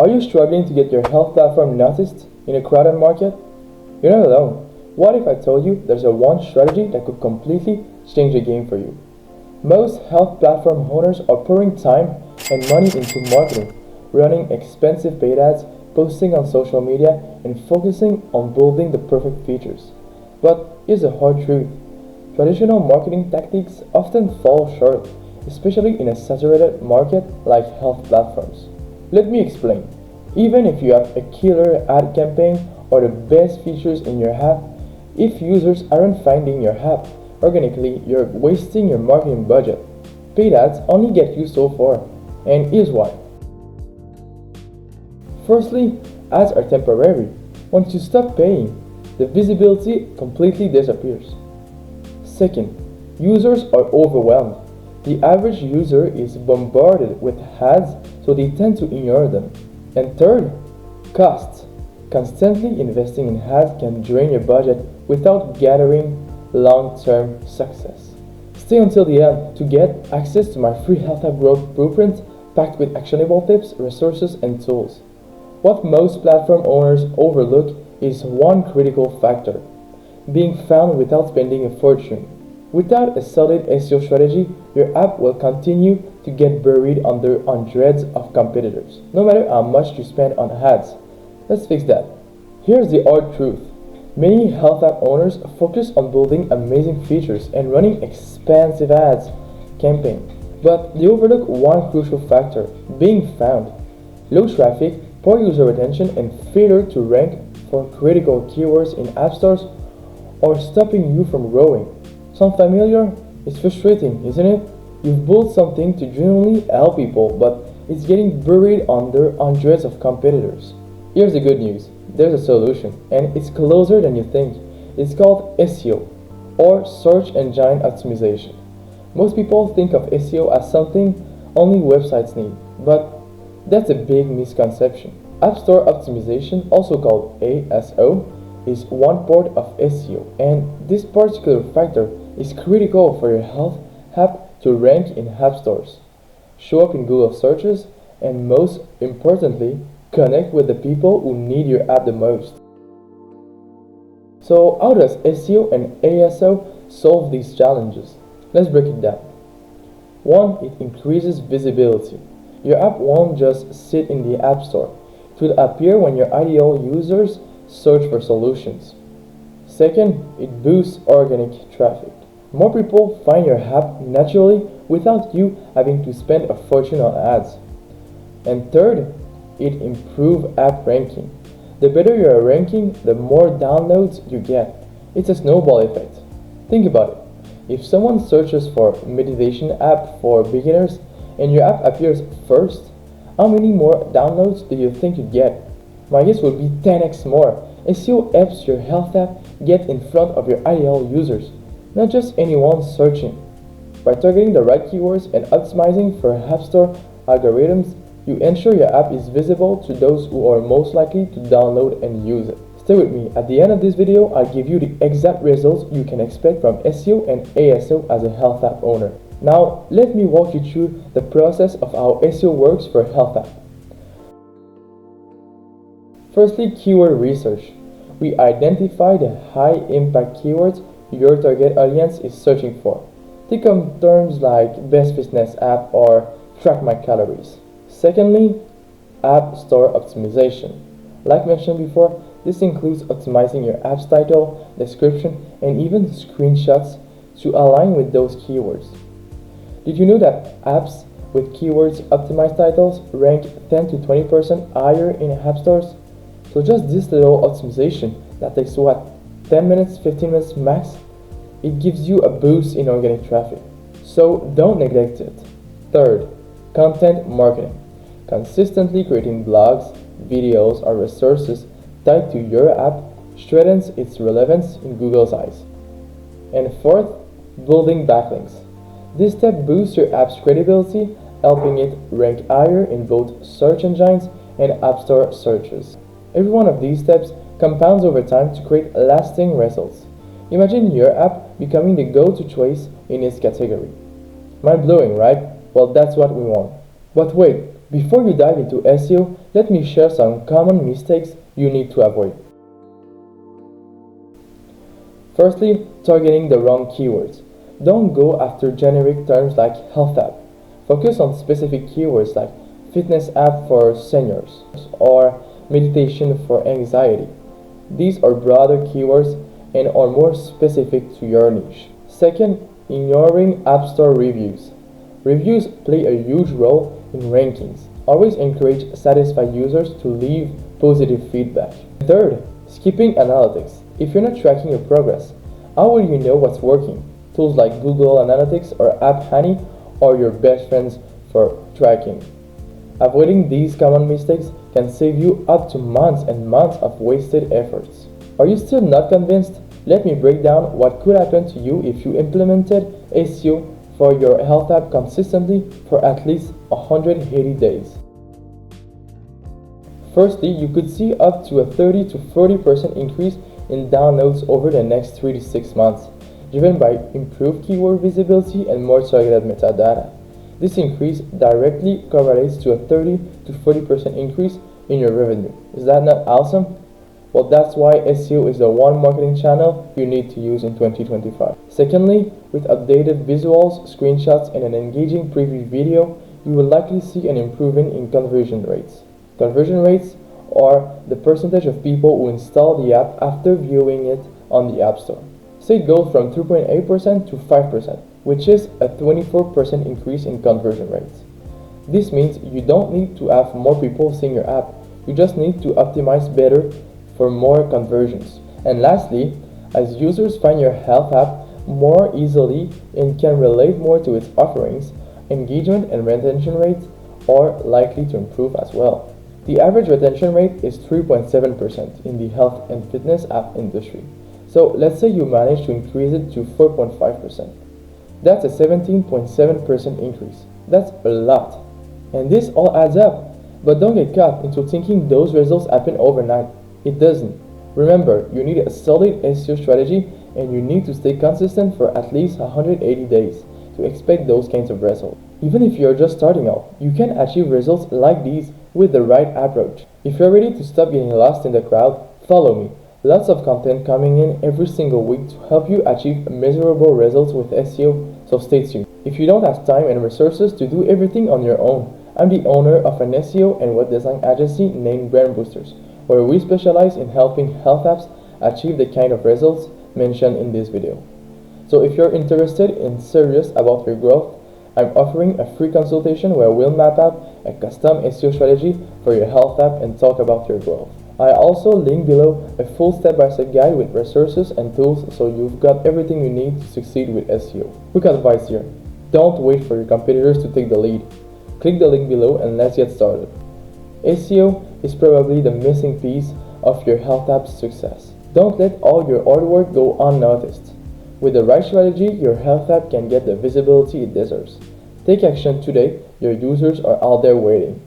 Are you struggling to get your health platform noticed in a crowded market? You're not alone. What if I told you there's a one strategy that could completely change the game for you? Most health platform owners are pouring time and money into marketing, running expensive paid ads, posting on social media, and focusing on building the perfect features. But here's the hard truth. Traditional marketing tactics often fall short, especially in a saturated market like health platforms. Let me explain. Even if you have a killer ad campaign or the best features in your app, if users aren't finding your app organically, you're wasting your marketing budget. Paid ads only get you so far, and here's why. Firstly, ads are temporary. Once you stop paying, the visibility completely disappears. Second, users are overwhelmed. The average user is bombarded with ads, so they tend to ignore them. And third, costs. Constantly investing in ads can drain your budget without gathering long-term success. Stay until the end to get access to my free health app growth blueprint packed with actionable tips, resources, and tools. What most platform owners overlook is one critical factor: being found without spending a fortune. Without a solid SEO strategy, your app will continue to get buried under hundreds of competitors, no matter how much you spend on ads. Let's fix that. Here's the hard truth. Many health app owners focus on building amazing features and running expensive ads campaigns, but they overlook one crucial factor: being found. Low traffic, poor user retention, and failure to rank for critical keywords in app stores are stopping you from growing. Sound familiar? It's frustrating, isn't it? You've built something to genuinely help people, but it's getting buried under hundreds of competitors. Here's the good news. There's a solution, and it's closer than you think. It's called SEO, or Search Engine Optimization. Most people think of SEO as something only websites need, but that's a big misconception. App Store Optimization, also called ASO, is one part of SEO, and this particular factor is critical for your health app to rank in app stores, show up in Google searches, and most importantly, connect with the people who need your app the most. So how does SEO and ASO solve these challenges? Let's break it down. 1. It increases visibility. Your app won't just sit in the App Store. It will appear when your ideal users search for solutions. Second, it boosts organic traffic. More people find your app naturally without you having to spend a fortune on ads. And third, it improves app ranking. The better you are ranking, the more downloads you get. It's a snowball effect. Think about it. If someone searches for meditation app for beginners and your app appears first, how many more downloads do you think you'd get? My guess would be 10x more. SEO helps your health app get in front of your ideal users, not just anyone searching. By targeting the right keywords and optimizing for App Store algorithms, you ensure your app is visible to those who are most likely to download and use it. Stay with me. At the end of this video, I'll give you the exact results you can expect from SEO and ASO as a health app owner. Now, let me walk you through the process of how SEO works for a health app. Firstly, keyword research. We identify the high-impact keywords your target audience is searching for. Think of terms like best fitness app or track my calories. Secondly, App Store Optimization. Like mentioned before, this includes optimizing your app's title, description, and even screenshots to align with those keywords. Did you know that apps with keywords optimized titles rank 10 to 20% higher in app stores? So just this little optimization that takes 10 minutes, 15 minutes max, it gives you a boost in organic traffic. So don't neglect it. Third, content marketing. Consistently creating blogs, videos, or resources tied to your app strengthens its relevance in Google's eyes. And fourth, building backlinks. This step boosts your app's credibility, helping it rank higher in both search engines and App Store searches. Every one of these steps compounds over time to create lasting results. Imagine your app becoming the go-to choice in its category. Mind-blowing, right? Well, that's what we want. But wait, Before you dive into SEO, let me share some common mistakes you need to avoid. Firstly, targeting the wrong keywords. Don't go after generic terms like health app. Focus on specific keywords like fitness app for seniors or meditation for anxiety. These are broader keywords and are more specific to your niche. Second, ignoring App Store reviews. Reviews play a huge role in rankings. Always encourage satisfied users to leave positive feedback. Third, skipping analytics. If you're not tracking your progress, how will you know what's working? Tools like Google Analytics or App Honey are your best friends for tracking. Avoiding these common mistakes can save you up to months and months of wasted efforts. Are you still not convinced? Let me break down what could happen to you if you implemented SEO for your health app consistently for at least 180 days. Firstly, you could see up to a 30 to 40% increase in downloads over the next 3 to 6 months, driven by improved keyword visibility and more targeted metadata. This increase directly correlates to a 30 to 40% increase in your revenue. Is that not awesome? Well, that's why SEO is the one marketing channel you need to use in 2025. Secondly, with updated visuals, screenshots, and an engaging preview video, you will likely see an improvement in conversion rates. Conversion rates are the percentage of people who install the app after viewing it on the App Store. Say it goes from 3.8% to 5%, which is a 24% increase in conversion rates. This means you don't need to have more people seeing your app, you just need to optimize better for more conversions. And lastly, as users find your health app more easily and can relate more to its offerings, engagement and retention rates are likely to improve as well. The average retention rate is 3.7% in the health and fitness app industry. So let's say you manage to increase it to 4.5%. That's a 17.7% increase. That's a lot. And this all adds up. But don't get caught into thinking those results happen overnight. It doesn't. Remember, you need a solid SEO strategy and you need to stay consistent for at least 180 days to expect those kinds of results. Even if you're just starting out, you can achieve results like these with the right approach. If you're ready to stop getting lost in the crowd, follow me. Lots of content coming in every single week to help you achieve measurable results with SEO, so stay tuned. If you don't have time and resources to do everything on your own, I'm the owner of an SEO and web design agency named Brand Boosters, where we specialize in helping health apps achieve the kind of results mentioned in this video. So if you're interested and serious about your growth, I'm offering a free consultation where we'll map out a custom SEO strategy for your health app and talk about your growth. I also link below a full step-by-step guide with resources and tools so you've got everything you need to succeed with SEO. Quick advice here, don't wait for your competitors to take the lead. Click the link below and let's get started. SEO is probably the missing piece of your health app's success. Don't let all your hard work go unnoticed. With the right strategy, your health app can get the visibility it deserves. Take action today, your users are out there waiting.